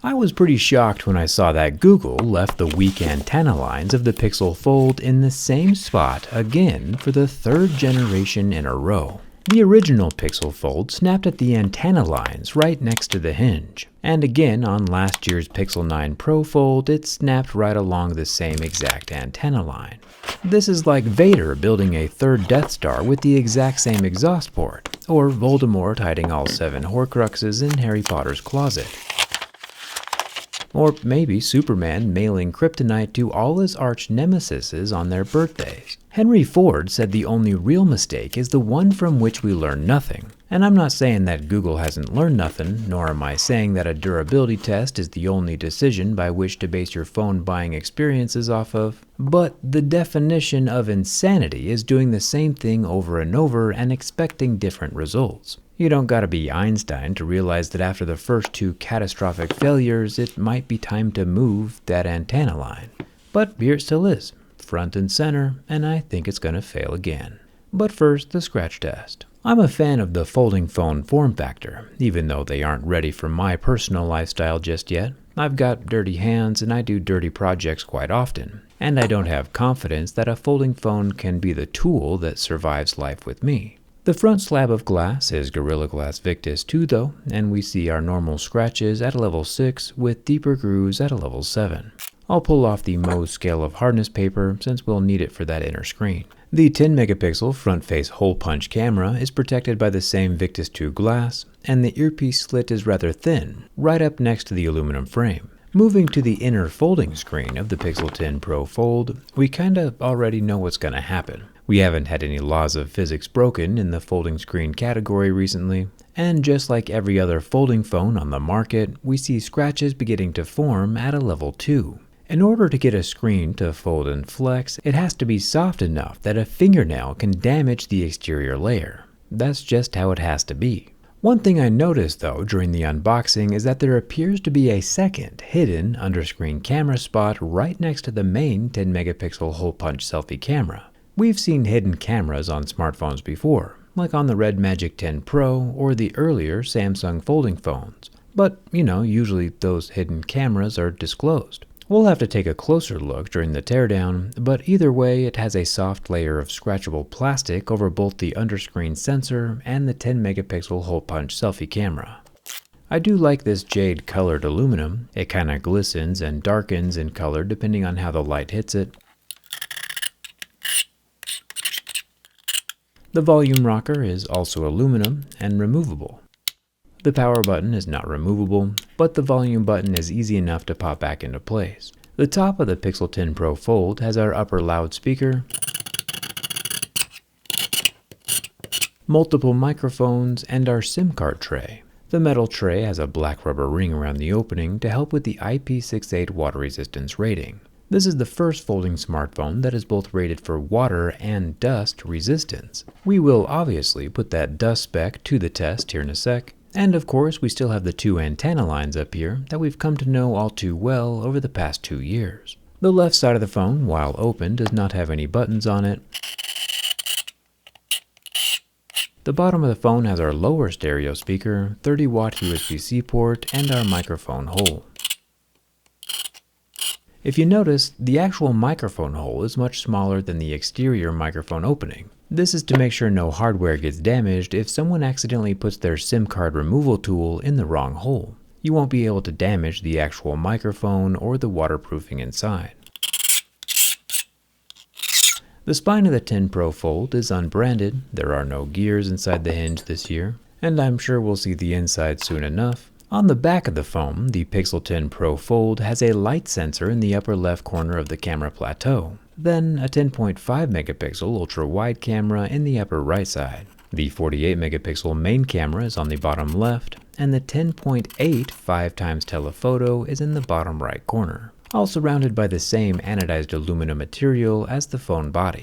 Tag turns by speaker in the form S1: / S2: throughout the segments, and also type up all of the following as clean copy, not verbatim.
S1: I was pretty shocked when I saw that Google left the weak antenna lines of the Pixel Fold in the same spot again for the third generation in a row. The original Pixel Fold snapped at the antenna lines right next to the hinge, and again on last year's Pixel 9 Pro Fold it snapped right along the same exact antenna line. This is like Vader building a third Death Star with the exact same exhaust port, or Voldemort hiding all 7 Horcruxes in Harry Potter's closet. Or maybe Superman mailing kryptonite to all his arch nemesises on their birthdays. Henry Ford said the only real mistake is the one from which we learn nothing. And I'm not saying that Google hasn't learned nothing, nor am I saying that a durability test is the only decision by which to base your phone buying experiences off of. But the definition of insanity is doing the same thing over and over and expecting different results. You don't gotta be Einstein to realize that after the first 2 catastrophic failures, it might be time to move that antenna line. But here it still is, front and center, and I think it's gonna fail again. But first, the scratch test. I'm a fan of the folding phone form factor, even though they aren't ready for my personal lifestyle just yet. I've got dirty hands and I do dirty projects quite often, and I don't have confidence that a folding phone can be the tool that survives life with me. The front slab of glass is Gorilla Glass Victus 2 though, and we see our normal scratches at a level 6 with deeper grooves at a level 7. I'll pull off the Mohs scale of hardness paper since we'll need it for that inner screen. The 10 megapixel front face hole punch camera is protected by the same Victus 2 glass, and the earpiece slit is rather thin, right up next to the aluminum frame. Moving to the inner folding screen of the Pixel 10 Pro Fold, we kinda already know what's gonna happen. We haven't had any laws of physics broken in the folding screen category recently, and just like every other folding phone on the market, we see scratches beginning to form at a level 2. In order to get a screen to fold and flex, it has to be soft enough that a fingernail can damage the exterior layer. That's just how it has to be. One thing I noticed though during the unboxing is that there appears to be a second hidden under-screen camera spot right next to the main 10 megapixel hole punch selfie camera. We've seen hidden cameras on smartphones before, like on the Red Magic 10 Pro or the earlier Samsung folding phones. But, usually those hidden cameras are disclosed. We'll have to take a closer look during the teardown, but either way it has a soft layer of scratchable plastic over both the underscreen sensor and the 10 megapixel hole punch selfie camera. I do like this jade colored aluminum. It kinda glistens and darkens in color depending on how the light hits it. The volume rocker is also aluminum and removable. The power button is not removable, but the volume button is easy enough to pop back into place. The top of the Pixel 10 Pro Fold has our upper loudspeaker, multiple microphones, and our SIM card tray. The metal tray has a black rubber ring around the opening to help with the IP68 water resistance rating. This is the first folding smartphone that is both rated for water and dust resistance. We will obviously put that dust spec to the test here in a sec. And of course, we still have the 2 antenna lines up here that we've come to know all too well over the past 2 years. The left side of the phone, while open, does not have any buttons on it. The bottom of the phone has our lower stereo speaker, 30-watt USB-C port, and our microphone hole. If you notice, the actual microphone hole is much smaller than the exterior microphone opening. This is to make sure no hardware gets damaged if someone accidentally puts their SIM card removal tool in the wrong hole. You won't be able to damage the actual microphone or the waterproofing inside. The spine of the 10 Pro Fold is unbranded, there are no gears inside the hinge this year, and I'm sure we'll see the inside soon enough. On the back of the phone, the Pixel 10 Pro Fold has a light sensor in the upper left corner of the camera plateau, then a 10.5 megapixel ultra-wide camera in the upper right side. The 48 megapixel main camera is on the bottom left, and the 10.8 5x telephoto is in the bottom right corner, all surrounded by the same anodized aluminum material as the phone body.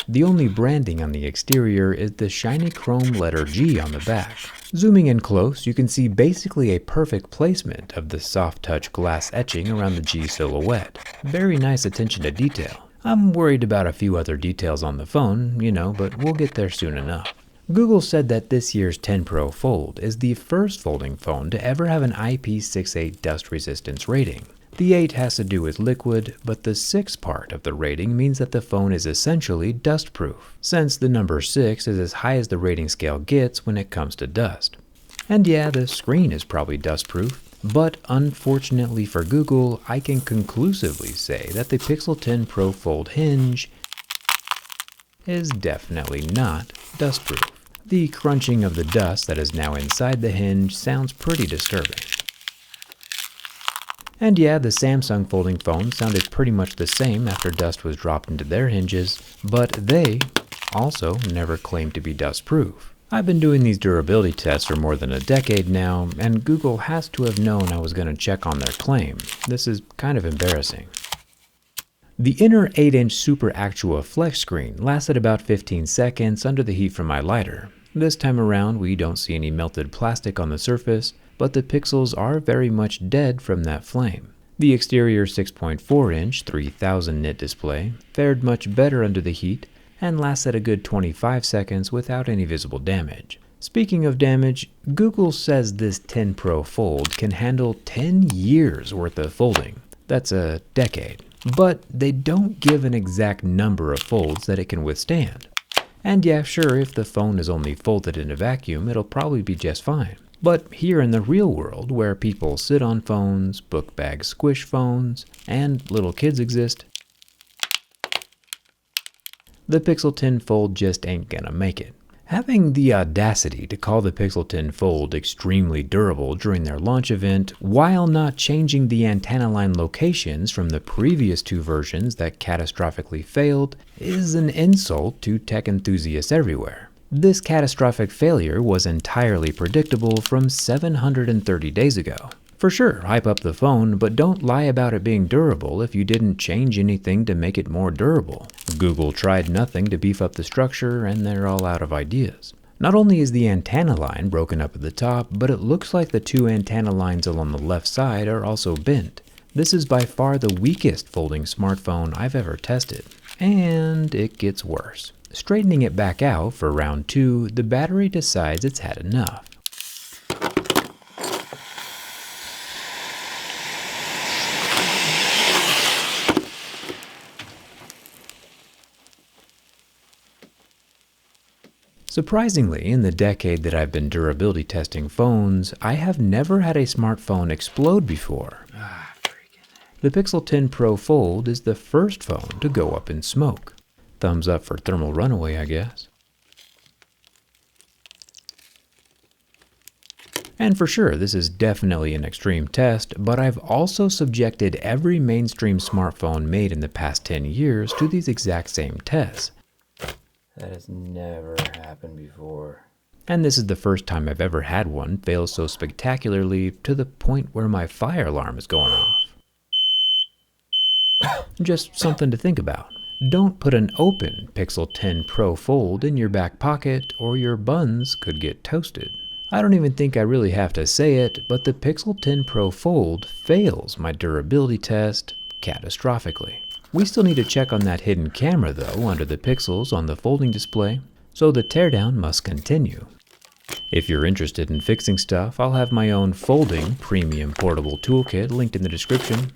S1: The only branding on the exterior is the shiny chrome letter G on the back. Zooming in close, you can see basically a perfect placement of the soft touch glass etching around the G silhouette. Very nice attention to detail. I'm worried about a few other details on the phone, but we'll get there soon enough. Google said that this year's 10 Pro Fold is the first folding phone to ever have an IP68 dust resistance rating. The 8 has to do with liquid, but the 6 part of the rating means that the phone is essentially dust-proof, since the number 6 is as high as the rating scale gets when it comes to dust. And yeah, the screen is probably dust-proof, but unfortunately for Google, I can conclusively say that the Pixel 10 Pro Fold hinge is definitely not dust-proof. The crunching of the dust that is now inside the hinge sounds pretty disturbing. And yeah, the Samsung folding phone sounded pretty much the same after dust was dropped into their hinges, but they also never claimed to be dust-proof. I've been doing these durability tests for more than a decade now, and Google has to have known I was going to check on their claim. This is kind of embarrassing. The inner 8-inch Super Actua Flex screen lasted about 15 seconds under the heat from my lighter. This time around, we don't see any melted plastic on the surface, but the pixels are very much dead from that flame. The exterior 6.4-inch 3000 nit display fared much better under the heat and lasted a good 25 seconds without any visible damage. Speaking of damage, Google says this 10 Pro Fold can handle 10 years worth of folding. That's a decade. But they don't give an exact number of folds that it can withstand. And yeah, sure, if the phone is only folded in a vacuum, it'll probably be just fine. But here in the real world, where people sit on phones, book bag squish phones, and little kids exist, the Pixel 10 Fold just ain't gonna make it. Having the audacity to call the Pixel 10 Fold extremely durable during their launch event, while not changing the antenna line locations from the previous two versions that catastrophically failed, is an insult to tech enthusiasts everywhere. This catastrophic failure was entirely predictable from 730 days ago. For sure, hype up the phone, but don't lie about it being durable if you didn't change anything to make it more durable. Google tried nothing to beef up the structure, and they're all out of ideas. Not only is the antenna line broken up at the top, but it looks like the two antenna lines along the left side are also bent. This is by far the weakest folding smartphone I've ever tested. And it gets worse. Straightening it back out for round 2, the battery decides it's had enough. Surprisingly, in the decade that I've been durability testing phones, I have never had a smartphone explode before. The Pixel 10 Pro Fold is the first phone to go up in smoke. Thumbs up for thermal runaway, I guess. And for sure, this is definitely an extreme test, but I've also subjected every mainstream smartphone made in the past 10 years to these exact same tests.
S2: That has never happened before.
S1: And this is the first time I've ever had one fail so spectacularly to the point where my fire alarm is going off. Just something to think about. Don't put an open Pixel 10 Pro Fold in your back pocket or your buns could get toasted. I don't even think I really have to say it, but the Pixel 10 Pro Fold fails my durability test catastrophically. We still need to check on that hidden camera though under the pixels on the folding display, so the teardown must continue. If you're interested in fixing stuff, I'll have my own folding premium portable toolkit linked in the description.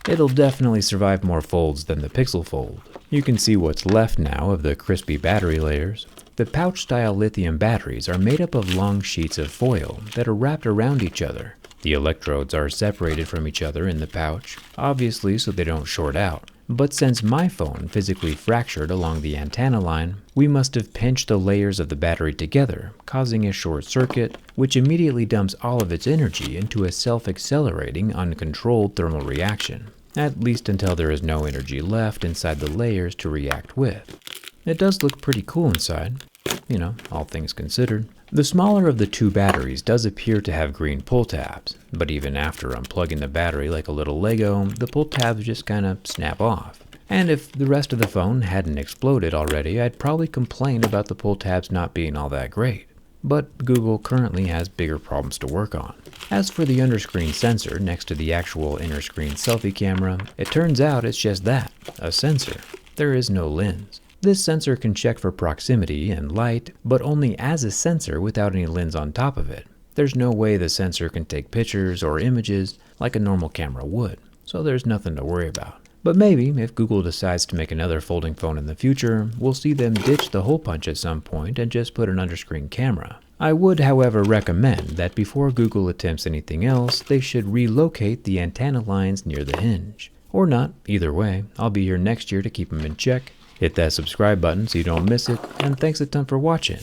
S1: It'll definitely survive more folds than the Pixel Fold. You can see what's left now of the crispy battery layers. The pouch-style lithium batteries are made up of long sheets of foil that are wrapped around each other. The electrodes are separated from each other in the pouch, obviously so they don't short out. But since my phone physically fractured along the antenna line, we must have pinched the layers of the battery together, causing a short circuit, which immediately dumps all of its energy into a self-accelerating, uncontrolled thermal reaction, at least until there is no energy left inside the layers to react with. It does look pretty cool inside, you know, all things considered. The smaller of the two batteries does appear to have green pull tabs, but even after unplugging the battery like a little Lego, the pull tabs just kinda snap off. And if the rest of the phone hadn't exploded already, I'd probably complain about the pull tabs not being all that great. But Google currently has bigger problems to work on. As for the underscreen sensor next to the actual inner screen selfie camera, it turns out it's just that, a sensor. There is no lens. This sensor can check for proximity and light, but only as a sensor without any lens on top of it. There's no way the sensor can take pictures or images like a normal camera would, so there's nothing to worry about. But maybe, if Google decides to make another folding phone in the future, we'll see them ditch the hole punch at some point and just put an underscreen camera. I would, however, recommend that before Google attempts anything else, they should relocate the antenna lines near the hinge. Or not, either way, I'll be here next year to keep them in check. Hit that subscribe button so you don't miss it, and thanks a ton for watching.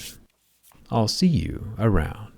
S1: I'll see you around.